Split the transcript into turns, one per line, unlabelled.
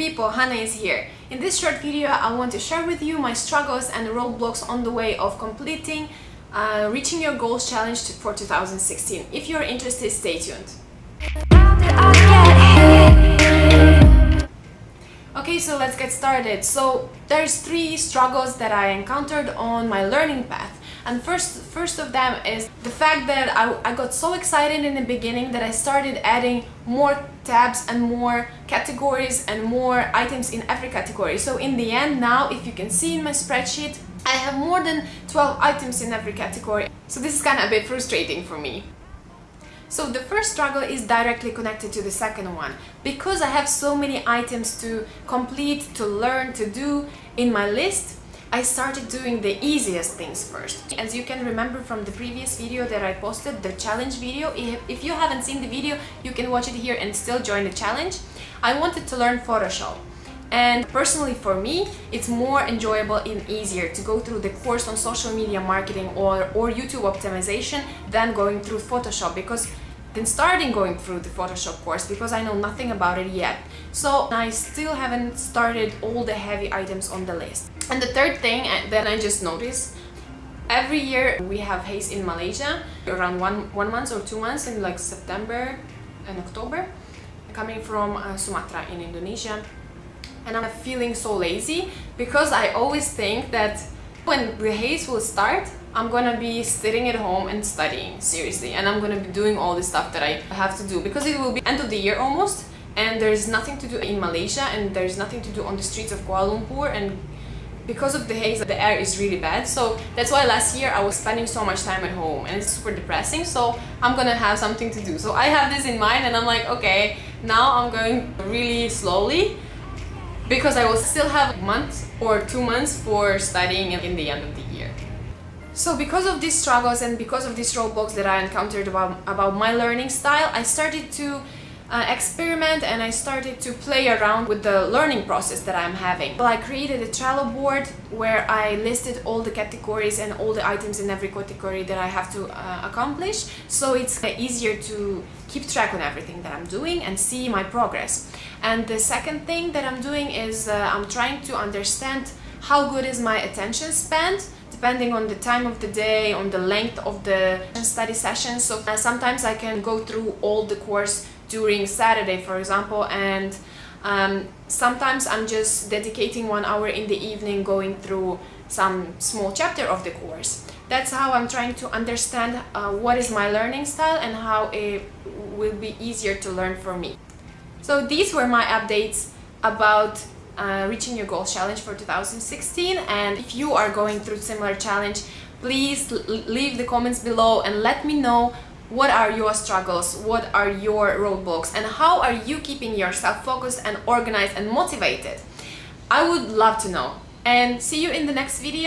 people, Hannah is here. In this short video, I want to share with you my struggles and roadblocks on the way of completing Reaching Your Goals Challenge for 2016. If you're interested, stay tuned. Okay, so let's get started. So there's 3 struggles that I encountered on my learning path. And first of them is the fact that I got so excited in the beginning that I started adding more tabs and more categories and more items in every category. So in the end now, if you can see in my spreadsheet, I have more than 12 items in every category. So this is kind of a bit frustrating for me. So the first struggle is directly connected to the second one. Because I have so many items to complete, to learn, to do in my list, I started doing the easiest things first. As you can remember from the previous video that I posted, the challenge video, if you haven't seen the video, you can watch it here and still join the challenge. I wanted to learn Photoshop. And personally for me, it's more enjoyable and easier to go through the course on social media marketing or YouTube optimization than going through Photoshop, because then starting going through the Photoshop course, because I know nothing about it yet. So I still haven't started all the heavy items on the list. And the third thing that I just noticed, every year we have Haze in Malaysia, around one month or 2 months in like September and October, coming from Sumatra in Indonesia. And I'm feeling so lazy because I always think that when the Haze will start, I'm gonna be sitting at home and studying seriously, and I'm gonna be doing all the stuff that I have to do, because it will be end of the year almost and there's nothing to do in Malaysia and there's nothing to do on the streets of Kuala Lumpur, and because of the haze the air is really bad. So that's why last year I was spending so much time at home and it's super depressing. So I'm gonna have something to do. So I have this in mind and I'm like, okay, now I'm going really slowly, because I will still have a month or 2 months for studying in the end of the year. So because of these struggles and because of these roadblocks that I encountered about my learning style, I started to experiment and I started to play around with the learning process that I'm having. Well, I created a Trello board where I listed all the categories and all the items in every category that I have to accomplish, so it's easier to keep track on everything that I'm doing and see my progress. And the second thing that I'm doing is I'm trying to understand how good is my attention span, depending on the time of the day, on the length of the study session. So sometimes I can go through all the course during Saturday, for example, and sometimes I'm just dedicating 1 hour in the evening going through some small chapter of the course. That's how I'm trying to understand what is my learning style and how it will be easier to learn for me. So these were my updates about Reaching Your Goals Challenge for 2016, and if you are going through similar challenge, please leave the comments below and let me know what are your struggles, what are your roadblocks, and how are you keeping yourself focused and organized and motivated. I would love to know. And see you in the next video.